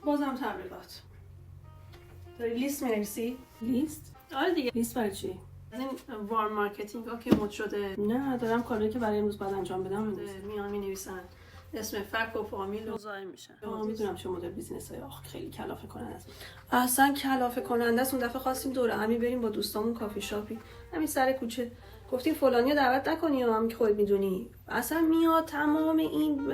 بازم تبلیغات. داری لیست می‌نویسی؟ لیست؟ آره دیگه. لیست برای چی؟ از این وارم مارکتینگ ها که مد شده. نه دارم کاری که برای امروز باید انجام بدم میان می‌نویسن اسم فک و فامیل و مزاحم میشن. میدونم چه مدل بیزینس های خیلی کلافه کننده است. اصلا کلافه کننده است. اون دفعه خواستیم دوره همی بریم با دوستامون کافی شاپی همین سر کوچه، گفتیم فلانیو دعوت نکنی و هم که خودت میدونی اصلا میاد تمام این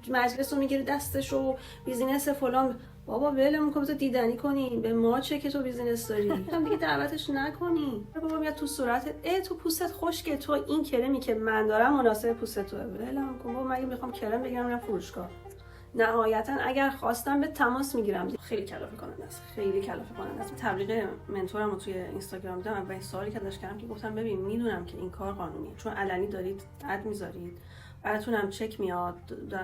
مجلس رو میگیره دستش و بیزینس فلان. بابا ولمون کن، بذار دیدنی کنیم، به ما چه که تو بیزینس داری. هم دیگه دعوتش نکنی. بابا میاد تو صورتت، تو پوستت خشکه، تو این کرمی که من دارم مناسب پوست توئه. ولمون کن بابا، مگه میخوام کرم بگیرم میرم فروشگاه. نهایتا اگر خواستم به تماس میگیرم. خیلی کلافه کننده است، خیلی کلافه کننده است. تبلیغ منتورم رو توی اینستاگرام دیدم و این سوالی که ازش کردم که گفتم ببین میدونم که این کار قانونیه، چون علنی دارید اد میذارید، براتونم چک میاد،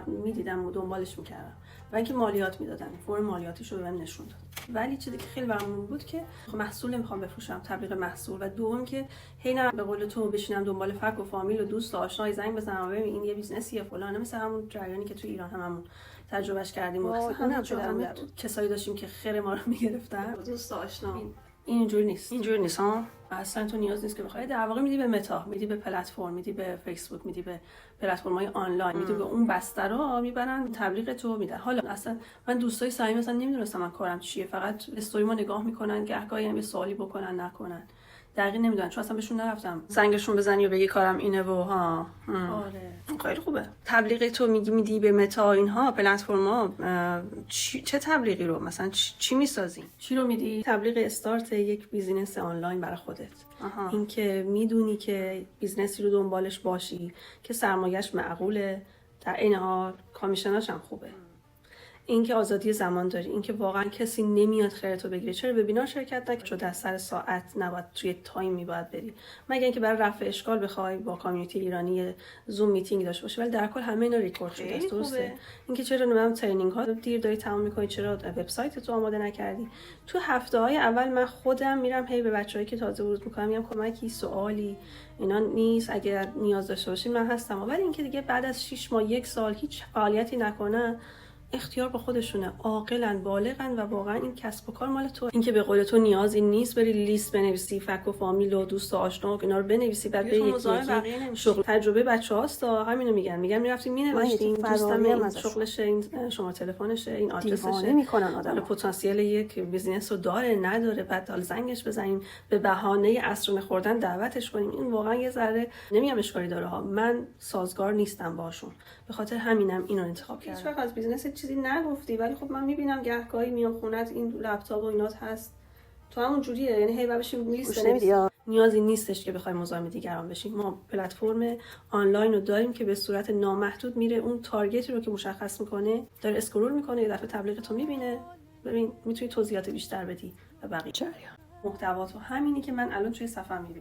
میدیدم و دنبالش میکردم و اینکه مالیات میدادن، فرم مالیاتیش رو بهم نشون داد. ولی چیزی که خیلی برام بود که محصول نمیخوام بفروشم، تبلیغ محصول، و دوم که هی به قول تو بشینم دنبال فک و فامیل و دوست و آشنای زنگ بزنم ببین این یه بیزنسیه فلان، مثل همون جریانی که تو ایران هممون تجربهش کردیم و همه کسایی داشتیم که خیر ما رو میگرفتن، دوست آشنا. اینجوری نیست. اینجوری نیست ها. اصلا تو نیاز نیست که بخوای، در واقع میدی به متا، میدی به پلتفرم، میدی به فیسبوک، میدی به پلتفرم‌های آنلاین، میدی به اون بسته رو میبرن تبلیغ تو میدن. حالا اصلا من دوستای صمیمی مثلا نمیدونستم من کارم چیه، فقط استوری ما نگاه میکنن، گهگاهی هم یه سوالی بکنن نکنن، دقیق نمیدونن، چون اصلا بهشون نرفتم زنگشون بزنی و بگی کارم اینه و ها. آره خیلی خوبه. تبلیغ تو میدی به متا اینها پلتفرم‌ها، چه تبلیغی رو مثلا چی میسازی؟ چی رو میدی؟ تبلیغ استارت یک بیزینس آنلاین برای خودت. این که میدونی که بیزنسی رو دنبالش باشی که سرمایه‌اش معقوله، در این حال کامیشناش هم خوبه. این که آزادی زمان داری، این که واقعا کسی نمیاد خیرتو بگیره. چرا وبینار شرکت نکنی؟ چون در سر ساعت نباید توی تایمی باید بری، مگر اینکه برای رفع اشکال بخوای با کامیونیتی ایرانی زوم میتینگ داشته باشی، ولی در کل همه اینا ریکورد شده است. درسته. اینکه چرا نمیدونم ترنینگ ها دیر داری تمام میکنی، چرا وبسایت تو آماده نکردی. تو هفته های اول من خودم میرم هی به بچه‌هایی که تازه ورود میکنم میگم کمکی، سوالی اینا نیست، اگر نیاز داشته باشین من هستم. ولی اینکه دیگه بعد از 6 ماه 1 سال هیچ فعالیتی نکنه، اختیار به خودشونه، عاقلن، بالغن و واقعا این کسب و کار مال تو. اینکه به قول تو نیازی نیست بری لیست بنویسی، فک و فامیل و دوست و آشنا اینا رو بنویسی بعد به یکی شغل. تجربه بچه‌هاست همینو میگن میرفتیم مینوشتیم، دوستم این شغلشه، این شما تلفنشه، این آدرسشه، میکنن آدم پتانسیل یک بیزینس رو داره نداره، بعد حالا زنگش بزنیم به بهانه عصرونه خوردن دعوتش کنیم. این واقعا یه ذره نمیام اشکالی داره ها، من سازگار نیستم باشون، به خاطر همینم اینو انتخاب کردم. هیچ وقت از بیزینس چیزی نگفتی، ولی خب من میبینم گهگاهی میام خونت این لپتاپ و اینات هست، تو همون جوریه، یعنی هی بشیم لیست بنویسی. نیازی نیستش که بخوایم مزاحم دیگران بشیم. ما پلتفرم آنلاین رو داریم که به صورت نامحدود میره اون تارگتی رو که مشخص میکنه داره اسکرول میکنه، یه دفعه تبلیغ تو میبینه، ببین میتونی توضیحات بیشتر بدی و بقیه محتوا تو همینی که من الان توی صفحه میبینی.